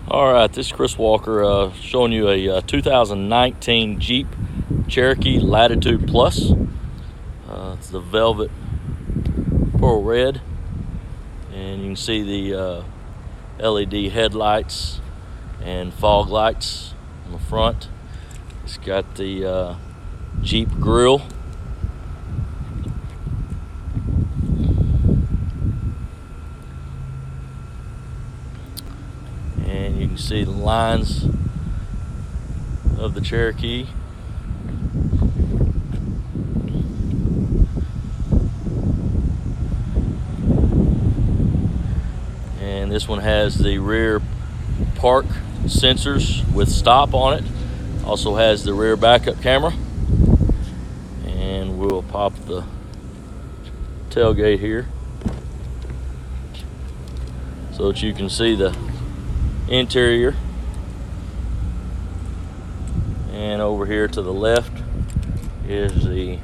All right, this is Chris Walker showing you a 2019 Jeep Cherokee Latitude Plus. It's the velvet pearl red, and you can see the LED headlights and fog lights on the front. It's got the Jeep grille. And you can see the lines of the Cherokee. And this one has the rear park sensors with stop on it. Also has the rear backup camera. And we'll pop the tailgate here so that you can see the interior. And over here to the left is the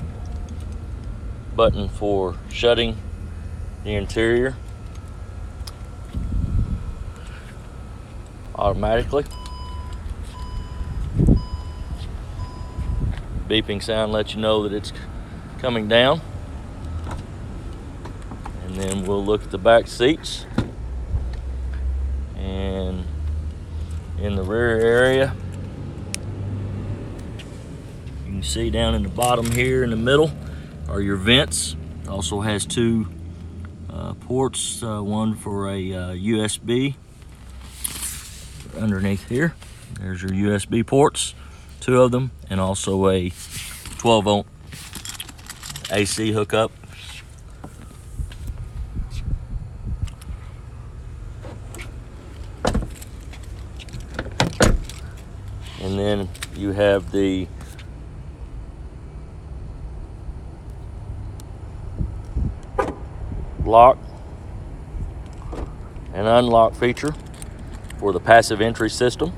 button for shutting the interior automatically. Beeping sound lets you know that it's coming down. And then we'll look at the back seats. And in the rear area, you can see down in the bottom here in the middle are your vents. It also has two ports, one for a USB underneath here. There's your USB ports, two of them, and also a 12-volt AC hookup. And then you have the lock and unlock feature for the passive entry system.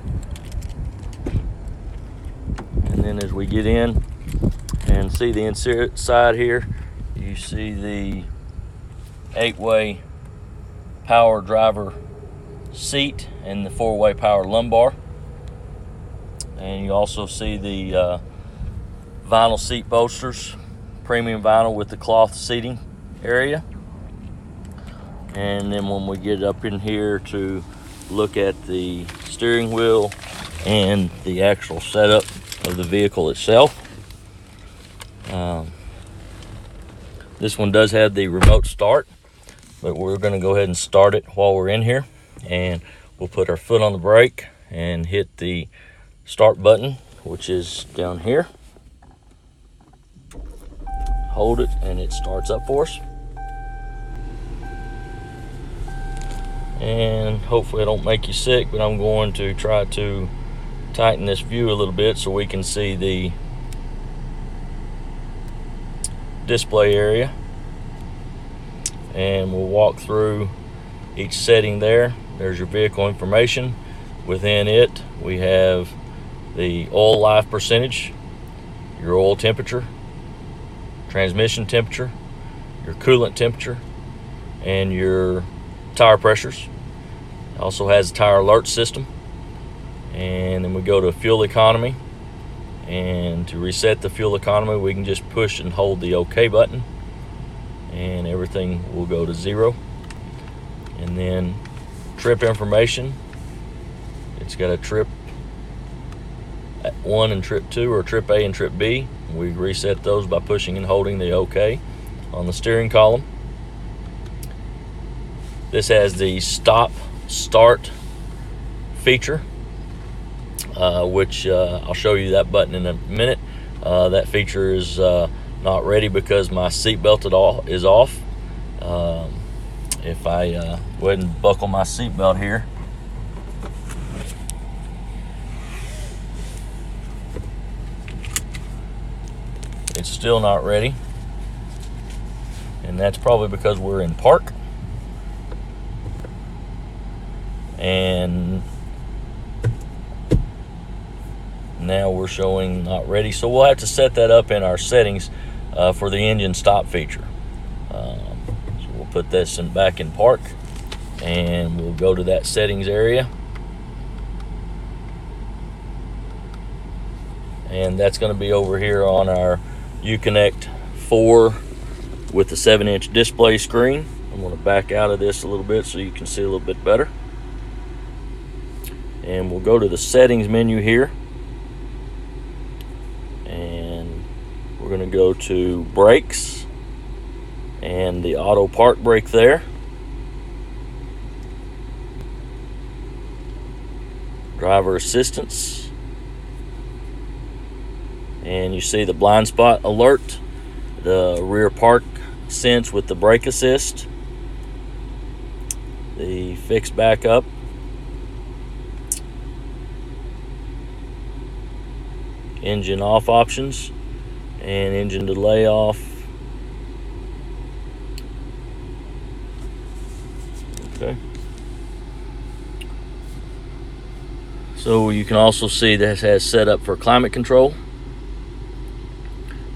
And then as we get in and see the inside here, you see the 8-way power driver seat and the 4-way power lumbar. And you also see the vinyl seat bolsters, premium vinyl with the cloth seating area. And then when we get up in here to look at the steering wheel and the actual setup of the vehicle itself, this one does have the remote start, but we're going to go ahead and start it while we're in here. And we'll put our foot on the brake and hit the start button, which is down here. Hold it and it starts up for us. And hopefully I don't make you sick, but I'm going to try to tighten this view a little bit so we can see the display area. And we'll walk through each setting there. There's your vehicle information. Within it, we have the oil life percentage, your oil temperature, transmission temperature, your coolant temperature, and your tire pressures. It also has a tire alert system. And then we go to fuel economy. And to reset the fuel economy, we can just push and hold the OK button, and everything will go to 0. And then trip information. It's got a trip 1 and trip 2, or trip A and trip B. We reset those by pushing and holding the OK on the steering column. This has the stop start feature, which I'll show you that button in a minute. That feature is not ready because my seatbelt is off. If I go ahead and buckle my seatbelt here, it's still not ready, and that's probably because we're in park. And now we're showing not ready, so we'll have to set that up in our settings for the engine stop feature. So We'll put this back in park, and we'll go to that settings area. and that's going to be over here on our Uconnect 4 with the 7-inch display screen. I'm going to back out of this a little bit so you can see a little bit better. And we'll go to the settings menu here, and we're going to go to brakes and the auto park brake there. Driver assistance, and you see the blind spot alert, the rear park sense with the brake assist, the fixed backup, engine off options, and engine delay off. Okay. So you can also see that it has set up for climate control,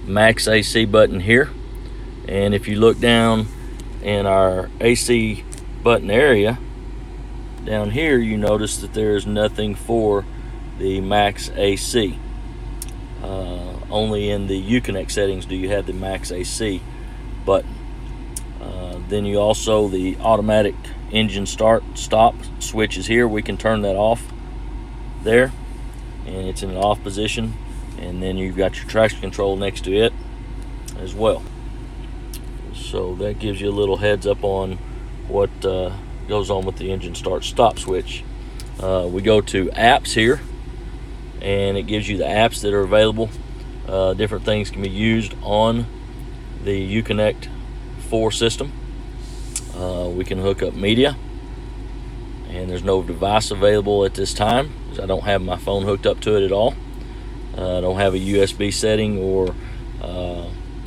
max AC button here, and if you look down in our AC button area down here, you notice that there is nothing for the max AC. Only in the Uconnect settings do you have the max AC button. Then you also, the automatic engine start stop switch is here. We can turn that off there, and it's in an off position, and then you've got your traction control next to it as well. So that gives you a little heads up on what goes on with the engine start stop switch. We go to apps here, and it gives you the apps that are available. Different things can be used on the Uconnect 4 system. We can hook up media, and there's no device available at this time because I don't have my phone hooked up to it at all. I don't have a USB setting or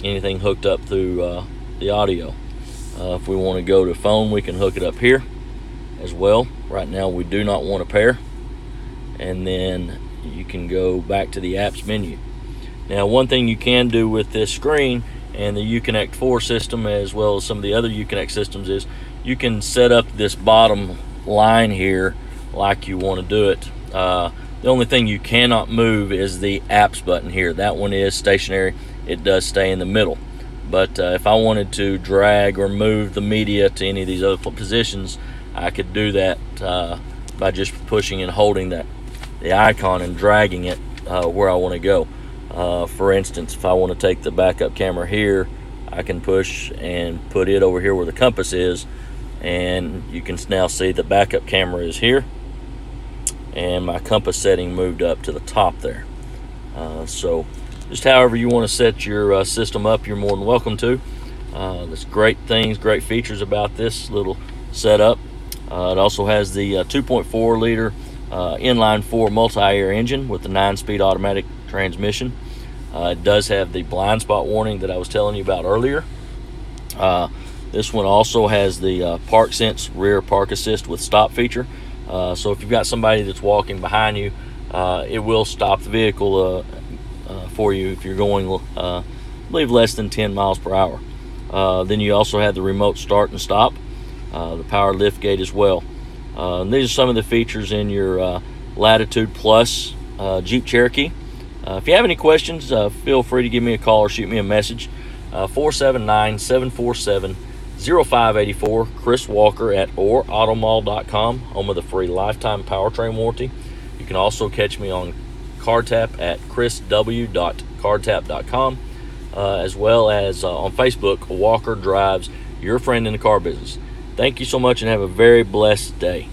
anything hooked up through the audio. If we want to go to phone, we can hook it up here as well. Right now we do not want a pair, and then you can go back to the apps menu. Now, one thing you can do with this screen and the Uconnect 4 system, as well as some of the other Uconnect systems, is you can set up this bottom line here like you want to do it. The only thing you cannot move is the apps button here. That one is stationary. It does stay in the middle. But if I wanted to drag or move the media to any of these other positions, I could do that by just pushing and holding the icon and dragging it where I want to go. For instance, if I want to take the backup camera here, I can push and put it over here where the compass is, and you can now see the backup camera is here, and my compass setting moved up to the top there. So just however you want to set your system up, you're more than welcome to. There's great things, great features about this little setup. It also has the 2.4 liter inline 4 multi-air engine with the 9-speed automatic transmission. It does have the blind spot warning that I was telling you about earlier. This one also has the park sense rear park assist with stop feature. So if you've got somebody that's walking behind you, it will stop the vehicle for you if you're going, I believe, less than 10 miles per hour. Then you also have the remote start and stop, the power lift gate as well. And these are some of the features in your Latitude Plus Jeep Cherokee. If you have any questions, feel free to give me a call or shoot me a message. 479-747-0584. Chris Walker at orautomall.com, home of the free lifetime powertrain warranty. You can also catch me on CarTap at chrisw.cartap.com, as well as on Facebook, Walker Drives, your friend in the car business. Thank you so much and have a very blessed day.